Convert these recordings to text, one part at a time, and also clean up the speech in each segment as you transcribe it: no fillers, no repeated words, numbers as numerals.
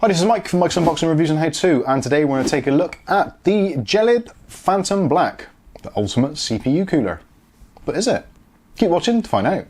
Hi, this is Mike from Mike's Unboxing Reviews and How To, and today we're going to take a look at the GELID Phantom Black, the ultimate CPU cooler. But is it? Keep watching to find out.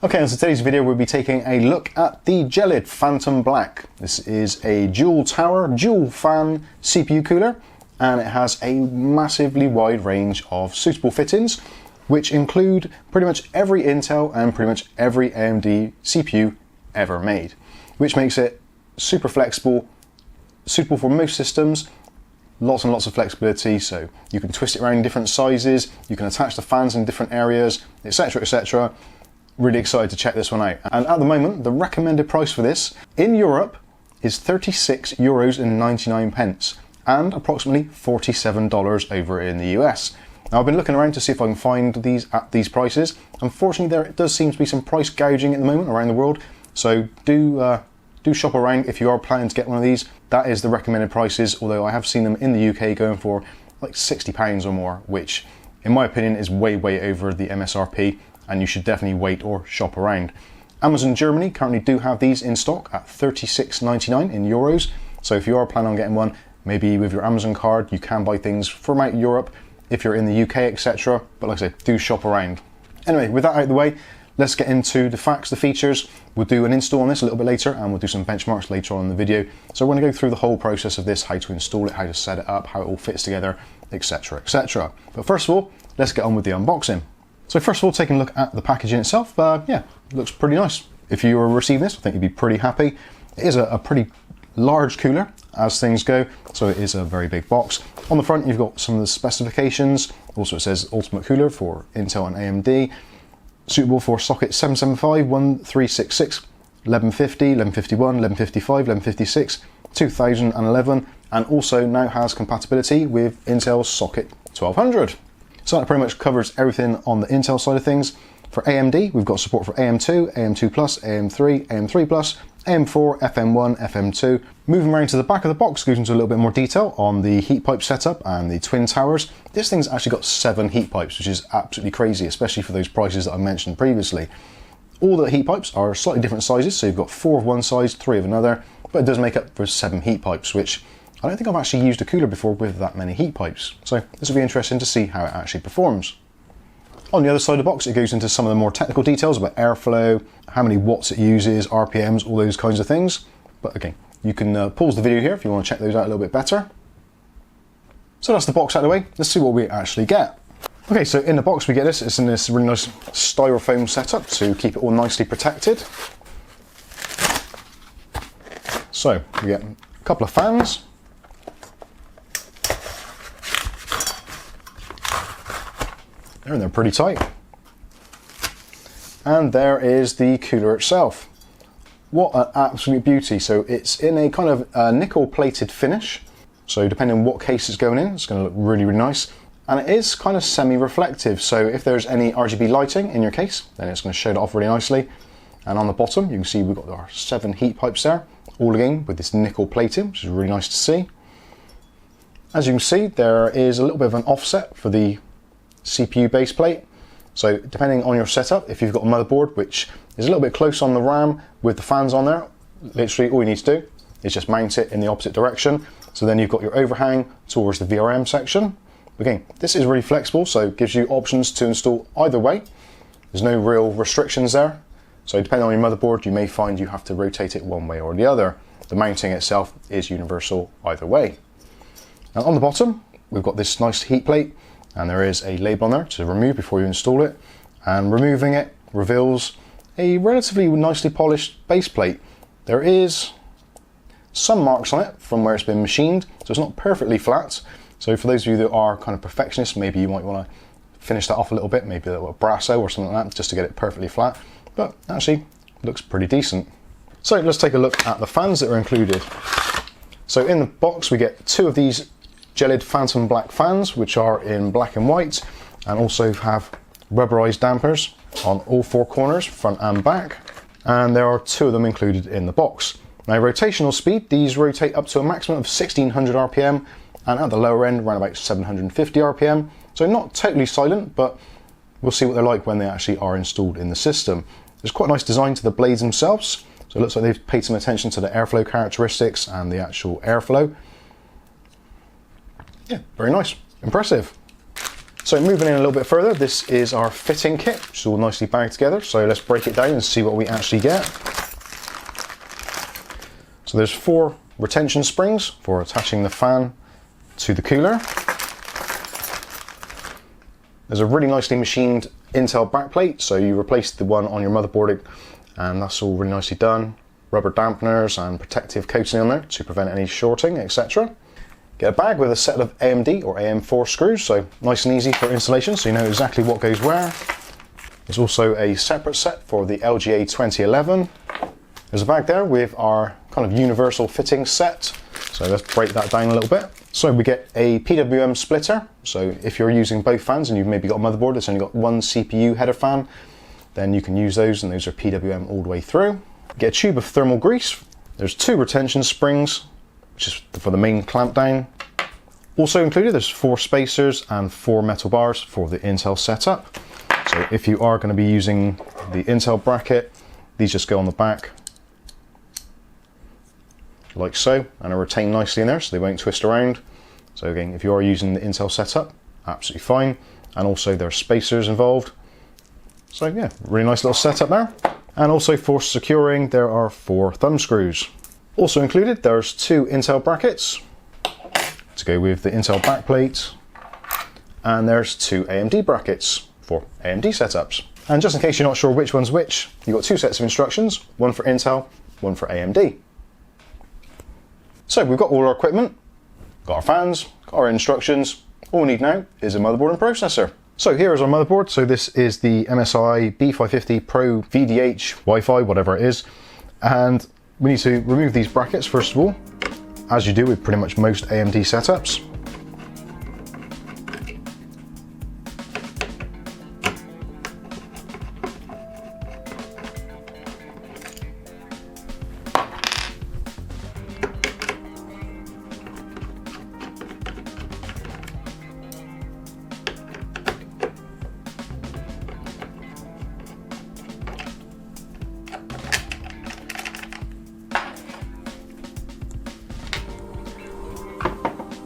Okay, so today's video we'll be taking a look at the GELID Phantom Black. This is a dual tower, dual fan CPU cooler, and it has a massively wide range of suitable fittings, which include pretty much every Intel and pretty much every AMD CPU ever made, which makes it super flexible, suitable for most systems, lots and lots of flexibility, so you can twist it around in different sizes, you can attach the fans in different areas, etc, etc. Really excited to check this one out. And at the moment, the recommended price for this in Europe is €36.99 and approximately $47 over in the US. Now, I've been looking around to see if I can find these at these prices. Unfortunately, there does seem to be some price gouging at the moment around the world, so do shop around if you are planning to get one of these. That is the recommended prices, although I have seen them in the UK going for like £60 or more, which in my opinion is way over the MSRP, and you should definitely wait or shop around. Amazon Germany currently do have these in stock at €36.99 in euros, so if you are planning on getting one, maybe with your Amazon card, you can buy things from out Europe if you're in the UK, etc. But like I said, do shop around. Anyway, with that out of the way, let's get into the facts, the features. We'll do an install on this a little bit later, and we'll do some benchmarks later on in the video. So we're going to go through the whole process of this, how to install it, how to set it up, how it all fits together, etc, etc. But first of all, let's get on with the unboxing. So first of all, taking a look at the packaging itself, yeah, looks pretty nice. If you were receiving this, I think you'd be pretty happy. It is a pretty large cooler as things go, so it is a very big box. On the front, you've got some of the specifications. Also, it says Ultimate Cooler for Intel and AMD, suitable for socket 775, 1366, 1150, 1151, 1155, 1156, 2011, and also now has compatibility with Intel's socket 1200. So that pretty much covers everything on the Intel side of things. For AMD, we've got support for AM2, AM2+, AM3, AM3+, AM4, FM1, FM2. Moving around to the back of the box, goes into a little bit more detail on the heat pipe setup and the twin towers. This thing's actually got 7 heat pipes, which is absolutely crazy, especially for those prices that I mentioned previously. All the heat pipes are slightly different sizes, so you've got 4 of one size, 3 of another, but it does make up for 7 heat pipes, which I don't think I've actually used a cooler before with that many heat pipes. So this will be interesting to see how it actually performs. On the other side of the box, it goes into some of the more technical details about airflow, how many watts it uses, RPMs, all those kinds of things. But again, you can pause the video here if you want to check those out a little bit better. So that's the box out of the way. Let's see what we actually get. Okay, so in the box we get this. It's in this really nice styrofoam setup to keep it all nicely protected. So we get a couple of fans. And they're pretty tight. And there is the cooler itself. What an absolute beauty. So it's in a kind of nickel plated finish. So depending on what case it's going in, it's going to look really nice. And it is kind of semi-reflective. So if there's any RGB lighting in your case, then it's going to show it off really nicely. And on the bottom, you can see we've got our 7 heat pipes there, all again with this nickel plating, which is really nice to see. As you can see, there is a little bit of an offset for the CPU base plate. So depending on your setup, if you've got a motherboard which is a little bit close on the RAM with the fans on there, literally all you need to do is just mount it in the opposite direction. So then you've got your overhang towards the VRM section. Again, this is really flexible, so it gives you options to install either way. There's no real restrictions there. So depending on your motherboard, you may find you have to rotate it one way or the other. The mounting itself is universal either way. Now on the bottom, we've got this nice heat plate, and there is a label on there to remove before you install it, and removing it reveals a relatively nicely polished base plate. There is some marks on it from where it's been machined, so it's not perfectly flat. So for those of you that are kind of perfectionists, maybe you might want to finish that off a little bit, maybe a little brasso or something like that, just to get it perfectly flat, but actually looks pretty decent. So let's take a look at the fans that are included. So in the box we get 2 of these GELID Phantom Black fans, which are in black and white, and also have rubberized dampers on all 4 corners, front and back, and there are 2 of them included in the box. Now rotational speed, these rotate up to a maximum of 1600 RPM, and at the lower end around about 750 RPM, So not totally silent, but we'll see what they're like when they actually are installed in the system. There's quite a nice design to the blades themselves. So it looks like they've paid some attention to the airflow characteristics and the actual airflow. Yeah, very nice, impressive. So moving in a little bit further, this is our fitting kit, which is all nicely bagged together. So let's break it down and see what we actually get. So there's 4 retention springs for attaching the fan to the cooler. There's a really nicely machined Intel backplate, so you replace the one on your motherboard and that's all really nicely done. Rubber dampeners and protective coating on there to prevent any shorting, etc. Get a bag with a set of AMD or AM4 screws, so nice and easy for installation, so you know exactly what goes where. There's also a separate set for the LGA 2011. There's a bag there with our kind of universal fitting set, so let's break that down a little bit. So we get a PWM splitter, so if you're using both fans and you've maybe got a motherboard that's only got one CPU header fan, then you can use those, and those are PWM all the way through. Get a tube of thermal grease. There's 2 retention springs, which is for the main clamp down. Also included, there's 4 spacers and 4 metal bars for the Intel setup. So if you are going to be using the Intel bracket, these just go on the back, like so, and are retained nicely in there so they won't twist around. So again, if you are using the Intel setup, absolutely fine. And also there are spacers involved. So yeah, really nice little setup there. And also for securing, there are 4 thumb screws. Also included, there's 2 Intel brackets to go with the Intel backplate, and there's 2 AMD brackets for AMD setups. And just in case you're not sure which one's which, you've got 2 sets of instructions, one for Intel, one for AMD. So we've got all our equipment, got our fans, got our instructions. All we need now is a motherboard and processor. So here is our motherboard. So this is the MSI B550 Pro VDH Wi-Fi, whatever it is. And we need to remove these brackets first of all, as you do with pretty much most AMD setups.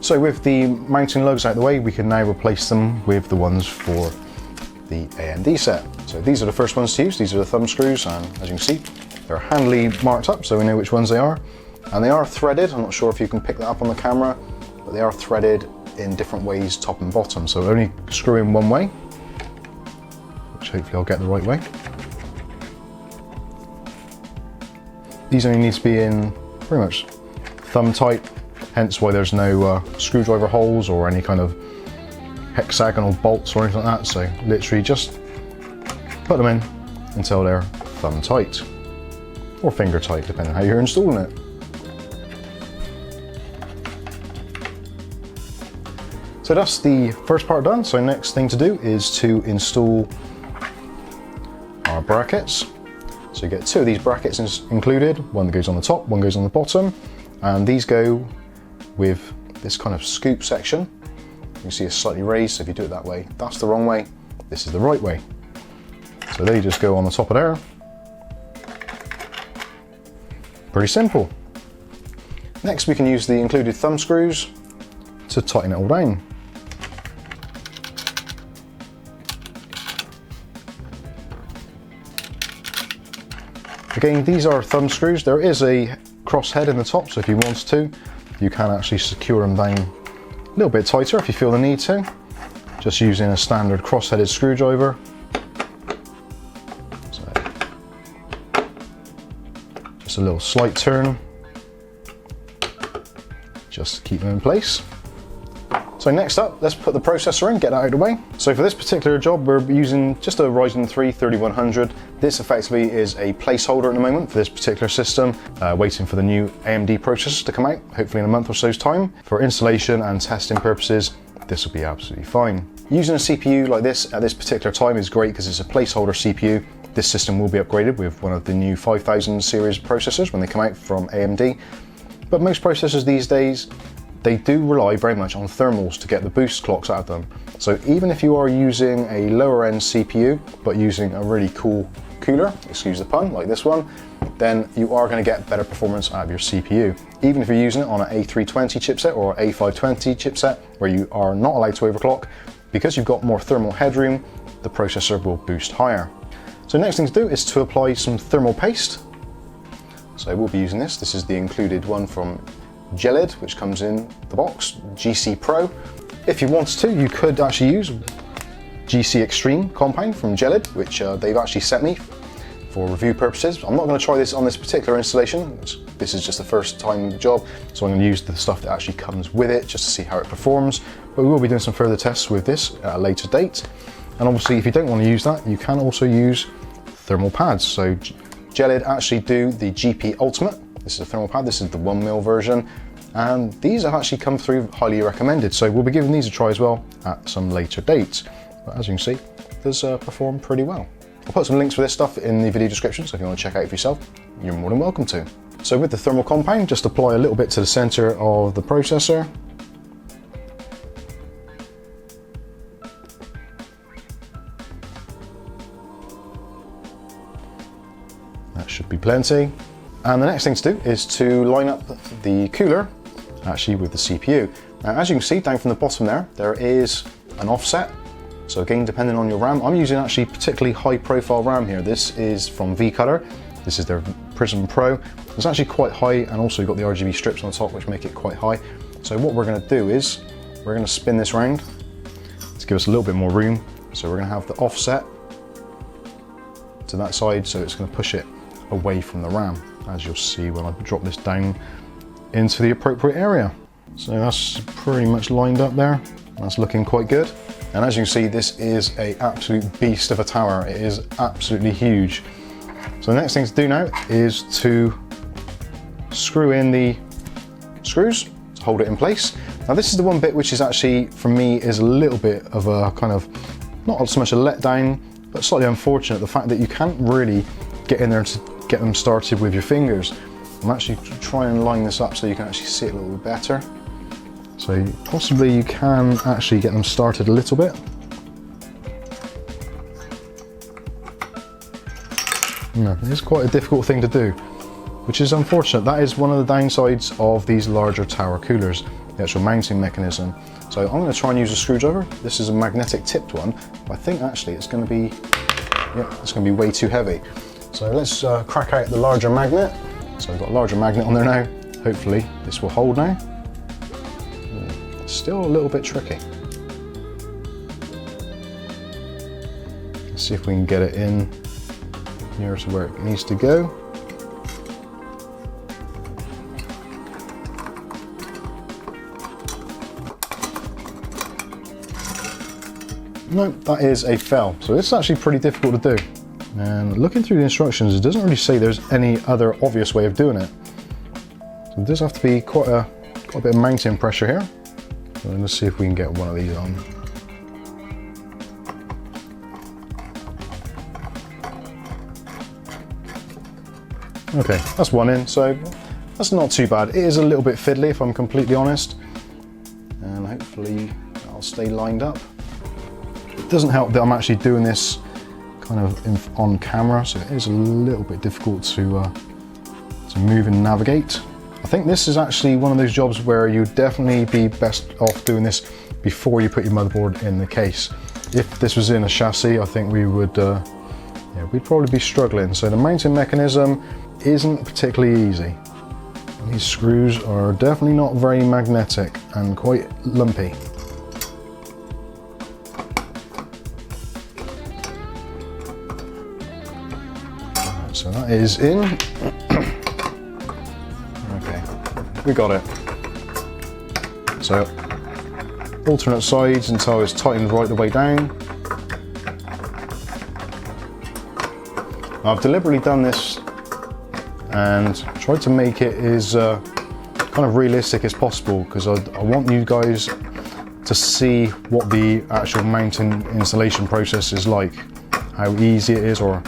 So with the mounting lugs out of the way, we can now replace them with the ones for the AMD set. So these are the first ones to use. These are the thumb screws, and as you can see, they're handily marked up so we know which ones they are. And they are threaded. I'm not sure if you can pick that up on the camera, but they are threaded in different ways, top and bottom. So only screw in one way, which hopefully I'll get the right way. These only need to be in pretty much thumb tight, hence why there's no screwdriver holes or any kind of hexagonal bolts or anything like that. So literally just put them in until they're thumb tight or finger tight, depending on how you're installing it. So that's the first part done. So next thing to do is to install our brackets. So you get 2 of these brackets included, one that goes on the top, one goes on the bottom, and these go with this kind of scoop section. You can see it's slightly raised, so if you do it that way, that's the wrong way, this is the right way. So they just go on the top of there. Pretty simple. Next we can use the included thumb screws to tighten it all down. Again, these are thumb screws. There is a cross head in the top, so if you want to, you can actually secure them down a little bit tighter if you feel the need to, just using a standard cross-headed screwdriver. So, just a little slight turn, just to keep them in place. So next up, let's put the processor in, get that out of the way. So for this particular job, we're using just a Ryzen 3 3100. This effectively is a placeholder at the moment for this particular system, waiting for the new AMD processors to come out, hopefully in a month or so's time. For installation and testing purposes, this will be absolutely fine. Using a CPU like this at this particular time is great because it's a placeholder CPU. This system will be upgraded with one of the new 5000 series processors when they come out from AMD. But most processors these days they do rely very much on thermals to get the boost clocks out of them. So even if you are using a lower end CPU, but using a really cool cooler, excuse the pun, like this one, then you are going to get better performance out of your CPU. Even if you're using it on an A320 chipset or A520 chipset, where you are not allowed to overclock, because you've got more thermal headroom, the processor will boost higher. So next thing to do is to apply some thermal paste. So we'll be using this. This is the included one from GELID, which comes in the box, GC Pro. If you wanted to, you could actually use GC Extreme compound from GELID, which they've actually sent me for review purposes. I'm not going to try this on this particular installation. This is just the first time job, so I'm going to use the stuff that actually comes with it just to see how it performs. But we will be doing some further tests with this at a later date. And obviously, if you don't want to use that, you can also use thermal pads. So GELID actually do the GP Ultimate. This is a thermal pad. This is the 1mm version. And these have actually come through highly recommended. So we'll be giving these a try as well at some later dates. But as you can see, it does perform pretty well. I'll put some links for this stuff in the video description, so if you want to check it out for yourself, you're more than welcome to. So with the thermal compound, just apply a little bit to the center of the processor. That should be plenty. And the next thing to do is to line up the cooler actually with the CPU. Now, as you can see down from the bottom there is an offset. So again, depending on your RAM, I'm using actually particularly high profile RAM here. This is from V-Color. This is their Prism Pro. It's actually quite high, and also you've got the RGB strips on the top which make it quite high. So what we're going to do is we're going to spin this round to give us a little bit more room. So we're going to have the offset to that side, so it's going to push it away from the RAM, as you'll see when I drop this down into the appropriate area. So that's pretty much lined up there. That's looking quite good. And as you can see, this is an absolute beast of a tower. It is absolutely huge. So the next thing to do now is to screw in the screws to hold it in place. Now this is the one bit which is actually, for me, is a little bit of a kind of, not so much a letdown, but slightly unfortunate, the fact that you can't really get in there to get them started with your fingers. I'm actually trying to line this up so you can actually see it a little bit better. So possibly you can actually get them started a little bit. No, it's quite a difficult thing to do, which is unfortunate. That is one of the downsides of these larger tower coolers, the actual mounting mechanism. So I'm going to try and use a screwdriver. This is a magnetic tipped one, but I think actually it's going to be, it's going to be way too heavy. So let's crack out the larger magnet. So I've got a larger magnet on there now. Hopefully this will hold now. Still a little bit tricky. Let's see if we can get it in near to where it needs to go. No, that is a fail. So this is actually pretty difficult to do. And looking through the instructions, it doesn't really say there's any other obvious way of doing it. So there does have to be quite a bit of mounting pressure here. So let's see if we can get one of these on. Okay, that's one in, so that's not too bad. It is a little bit fiddly, if I'm completely honest. And hopefully I'll stay lined up. It doesn't help that I'm actually doing this kind of on camera, so it is a little bit difficult to move and navigate. I think this is actually one of those jobs where you'd definitely be best off doing this before you put your motherboard in the case. If this was in a chassis, I think we would, we'd probably be struggling. So the mounting mechanism isn't particularly easy. And these screws are definitely not very magnetic and quite lumpy. So that is in. Okay, we got it. So alternate sides until it's tightened right the way down. I've deliberately done this and tried to make it as kind of realistic as possible, because I want you guys to see what the actual mounting installation process is like, how easy it is or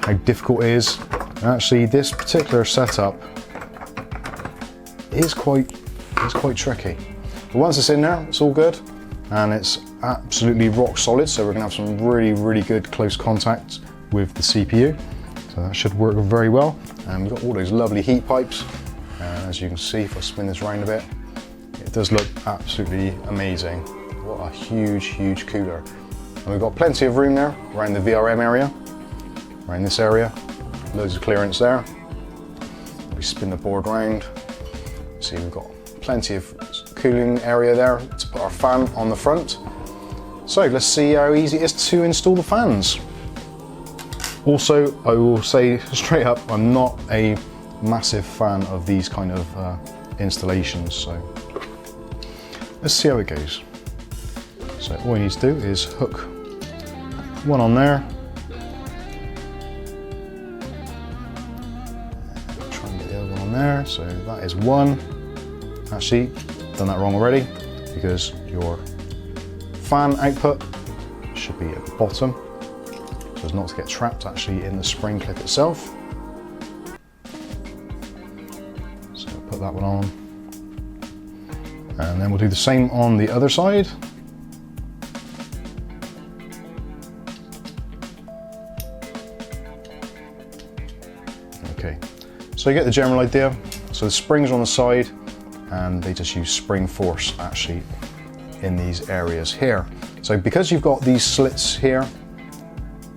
how difficult it is. And actually this particular setup is quite it's quite tricky. But once it's in there, it's all good, and it's absolutely rock solid, so we're going to have some really good close contact with the CPU. So that should work very well. And we've got all those lovely heat pipes, and as you can see, if I spin this around a bit, it does look absolutely amazing. What a huge cooler. And we've got plenty of room there around the VRM area, around this area, loads of clearance there. We spin the board round, see we've got plenty of cooling area there to put our fan on the front. So let's see how easy it is to install the fans. Also, I will say straight up, I'm not a massive fan of these kind of installations, so let's see how it goes. So all you need to do is hook one on there, try and get the other one on there. So that is one. Actually, done that wrong already, because your fan output should be at the bottom, so as not to get trapped actually in the spring clip itself. So put that one on, and then we'll do the same on the other side. Okay, so you get the general idea. So the springs are on the side, and they just use spring force actually in these areas here. So because you've got these slits here,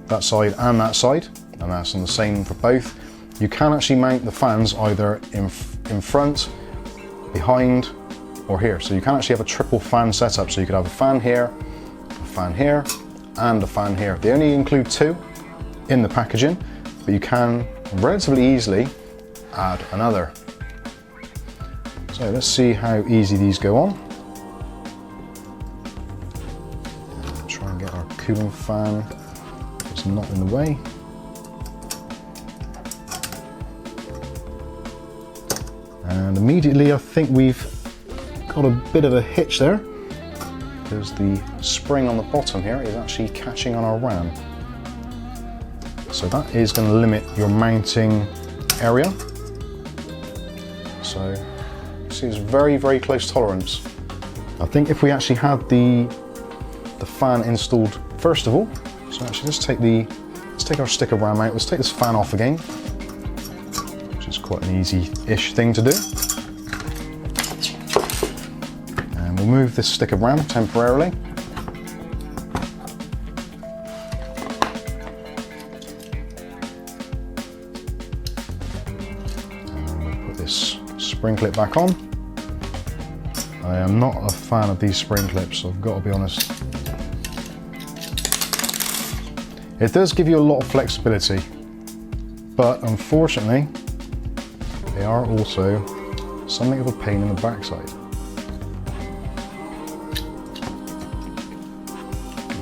that side, and that's on the same for both, you can actually mount the fans either in front, behind, or here. So you can actually have a triple fan setup. So you could have a fan here, and a fan here. They only include 2 in the packaging, but you can relatively easily add another. So let's see how easy these go on. Try and get our cooling fan, it's not in the way. And immediately I think we've got a bit of a hitch there, because the spring on the bottom here is actually catching on our RAM. So that is going to limit your mounting area. So see, it's very close tolerance. I think if we actually had the fan installed first of all, so actually let's take our stick of RAM out, let's take this fan off again, which is quite an easy-ish thing to do. And we'll move this stick of RAM temporarily. And we'll put this spring clip back on. I am not a fan of these spring clips, I've got to be honest. It does give you a lot of flexibility, but unfortunately, they are also something of a pain in the backside.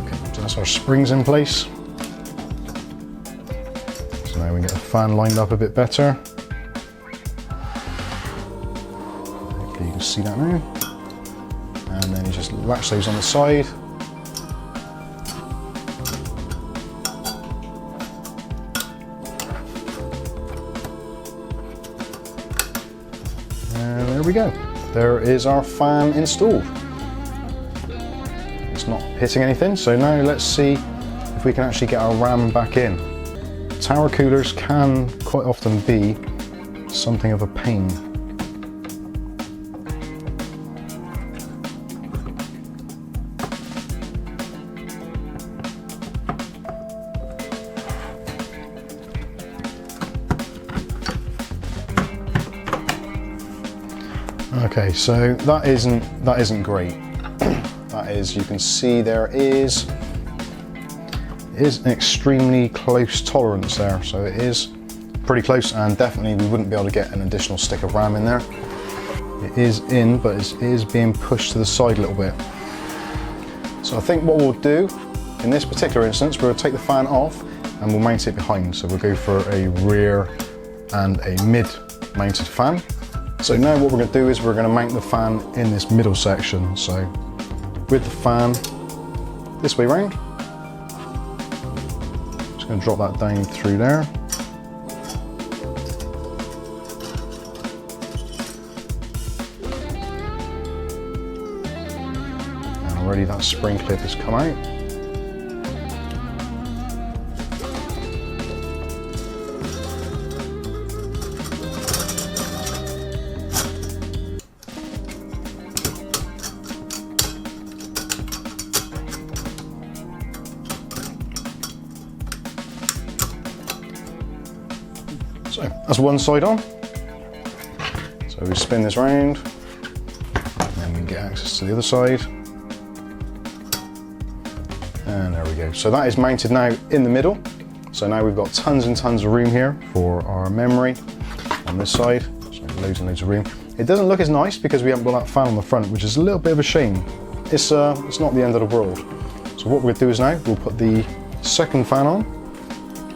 Okay, so that's our springs in place. So now we can get the fan lined up a bit better. Hopefully you can see that now. And then you just latch those on the side. And there we go. There is our fan installed. It's not hitting anything, so now let's see if we can actually get our RAM back in. Tower coolers can quite often be something of a pain. Okay, so that isn't great. That is, you can see there is an extremely close tolerance there, so it is pretty close, and definitely we wouldn't be able to get an additional stick of RAM in there. It is in, but it is being pushed to the side a little bit. So I think what we'll do in this particular instance, we'll take the fan off and we'll mount it behind. So we'll go for a rear and a mid mounted fan. So now what we're going to do is we're going to mount the fan in this middle section. So with the fan this way round, just going to drop that down through there. already that spring clip has come out. So that's one side on. So we spin this round, and then we can get access to the other side. And there we go. So that is mounted now in the middle. So now we've got tons and tons of room here for our memory on this side. So loads and loads of room. It doesn't look as nice because we haven't got that fan on the front, which is a little bit of a shame. It's not the end of the world. So what we'll do is now we'll put the second fan on,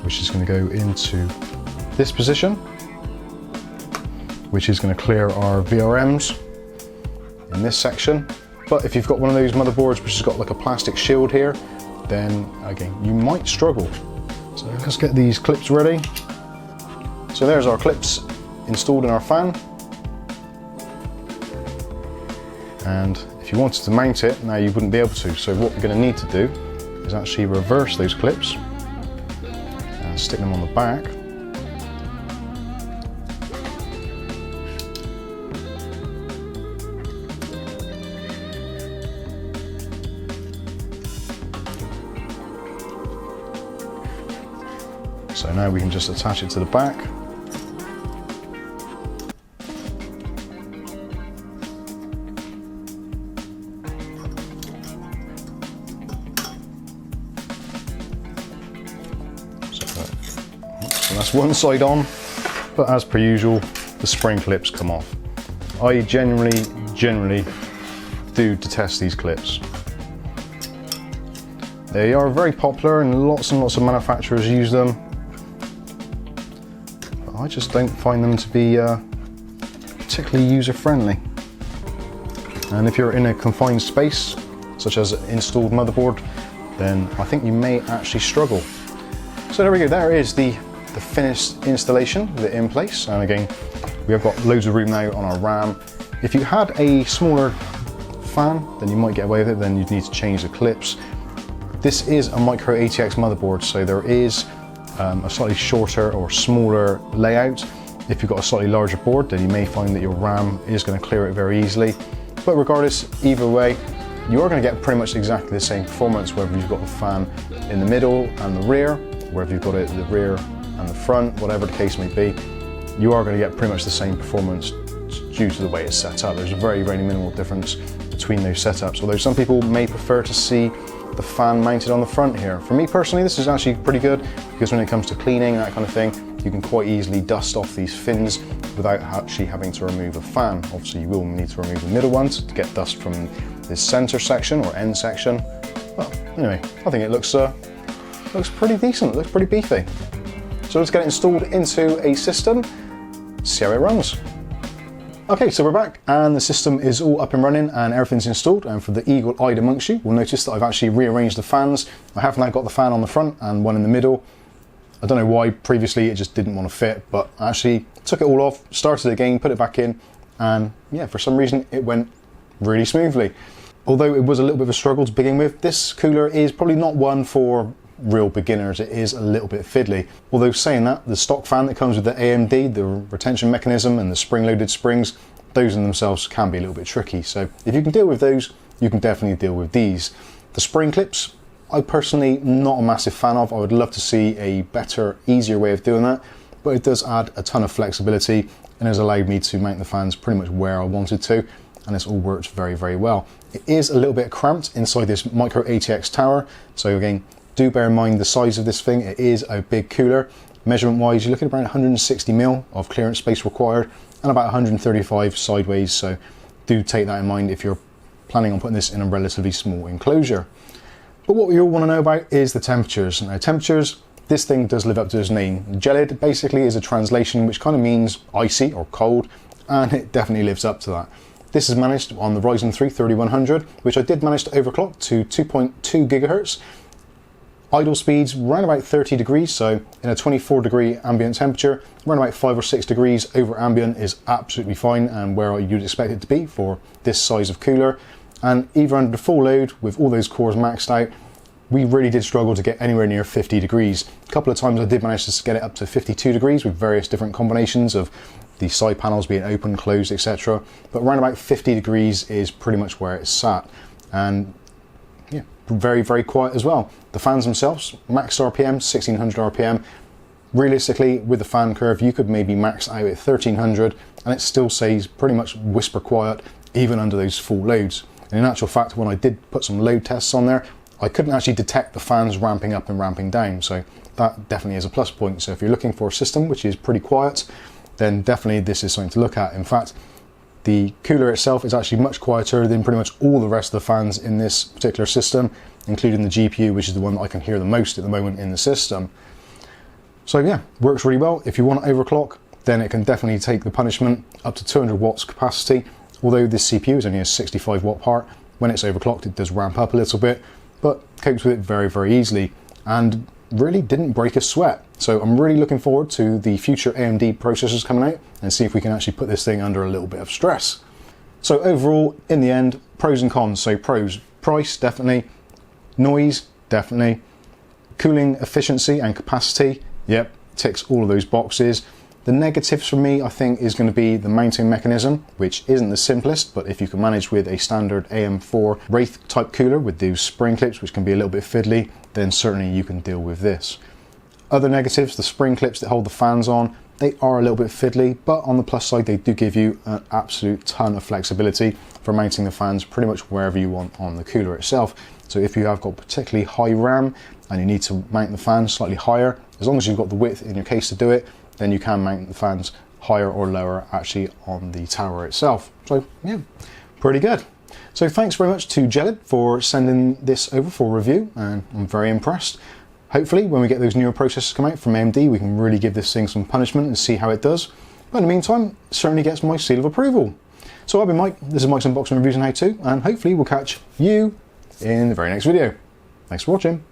which is going to go into this position, which is going to clear our VRMs in this section. But if you've got one of those motherboards which has got like a plastic shield here, then again you might struggle. So let's get these clips ready. So there's our clips installed in our fan, and if you wanted to mount it now you wouldn't be able to. So what we're going to need to do is actually reverse those clips and stick them on the back. So now we can just attach it to the back. So that's one side on, but as per usual, the spring clips come off. I generally do detest these clips. They are very popular and lots of manufacturers use them. I just don't find them to be particularly user-friendly. And if you're in a confined space, such as an installed motherboard, then I think you may actually struggle. So there we go, there is the finished installation with it in place. And again, we have got loads of room now on our RAM. If you had a smaller fan, then you might get away with it, then you'd need to change the clips. This is a micro ATX motherboard, so there is a slightly shorter or smaller layout. If you've got a slightly larger board, then you may find that your RAM is going to clear it very easily. But regardless, either way, you are going to get pretty much exactly the same performance, whether you've got the fan in the middle and the rear, whether you've got it at the rear and the front, whatever the case may be, you are going to get pretty much the same performance due to the way it's set up. There's a very minimal difference between those setups, although some people may prefer to see the fan mounted on the front here. For me personally, this is actually pretty good because when it comes to cleaning and that kind of thing, you can quite easily dust off these fins without actually having to remove a fan. Obviously you will need to remove the middle ones to get dust from this center section or end section. Well, anyway, I think it looks pretty decent, it looks pretty beefy. So let's get it installed into a system, see how it runs. Okay, so we're back and the system is all up and running and everything's installed, and for the eagle-eyed amongst you will notice that I've actually rearranged the fans. I have now got the fan on the front and one in the middle. I don't know why previously it just didn't want to fit, but I actually took it all off, started it again, put it back in, and yeah, for some reason it went really smoothly. Although it was a little bit of a struggle to begin with, this cooler is probably not one for real beginners. It is a little bit fiddly. Although saying that, the stock fan that comes with the AMD, the retention mechanism and the spring-loaded springs, those in themselves can be a little bit tricky. So if you can deal with those, you can definitely deal with these. The spring clips, I personally not a massive fan of. I would love to see a better, easier way of doing that, but it does add a ton of flexibility and has allowed me to mount the fans pretty much where I wanted to, and it's all worked very well. It is a little bit cramped inside this micro ATX tower, so again, do bear in mind the size of this thing. It is a big cooler. Measurement wise, you're looking at around 160mm of clearance space required and about 135 sideways, so do take that in mind if you're planning on putting this in a relatively small enclosure. But what we all want to know about is the temperatures. Now temperatures, this thing does live up to its name. GELID basically is a translation which kind of means icy or cold, and it definitely lives up to that. This is managed on the Ryzen 3 3100, which I did manage to overclock to 2.2 GHz. Idle speeds around about 30 degrees, so in a 24 degree ambient temperature, around about 5 or 6 degrees over ambient is absolutely fine and where you'd expect it to be for this size of cooler. and even under the full load with all those cores maxed out, we really did struggle to get anywhere near 50 degrees. A couple of times I did manage to get it up to 52 degrees with various different combinations of the side panels being open, closed, etc. But around about 50 degrees is pretty much where it's sat. And yeah, very, very quiet as well. The fans themselves, max RPM, 1600 RPM. Realistically, with the fan curve, you could maybe max out at 1300 and it still stays pretty much whisper quiet, even under those full loads. And in actual fact, when I did put some load tests on there, I couldn't actually detect the fans ramping up and ramping down. So that definitely is a plus point. So if you're looking for a system which is pretty quiet, then definitely this is something to look at. In fact, the cooler itself is actually much quieter than pretty much all the rest of the fans in this particular system, including the GPU, which is the one that I can hear the most at the moment in the system. So yeah, works really well. If you want to overclock, then it can definitely take the punishment up to 200 watts capacity. Although this CPU is only a 65 watt part, when it's overclocked it does ramp up a little bit, but copes with it very, very easily and really didn't break a sweat. So I'm really looking forward to the future AMD processors coming out and see if we can actually put this thing under a little bit of stress. So overall, in the end, pros and cons. So pros, price, definitely. Noise, definitely. Cooling efficiency and capacity, yep, ticks all of those boxes. The negatives for me, I think, is going to be the mounting mechanism, which isn't the simplest, but if you can manage with a standard AM4 Wraith type cooler with those spring clips, which can be a little bit fiddly, then certainly you can deal with this. Other negatives, the spring clips that hold the fans on, they are a little bit fiddly, but on the plus side, they do give you an absolute ton of flexibility for mounting the fans pretty much wherever you want on the cooler itself. So if you have got particularly high RAM and you need to mount the fans slightly higher, as long as you've got the width in your case to do it, then you can mount the fans higher or lower actually on the tower itself. So yeah, pretty good. So thanks very much to GELID for sending this over for review, and I'm very impressed. Hopefully when we get those newer processors come out from AMD, we can really give this thing some punishment and see how it does. But in the meantime, it certainly gets my seal of approval. So I've been Mike, this is Mike's Unboxing Reviews and How To, and hopefully we'll catch you in the very next video. Thanks for watching.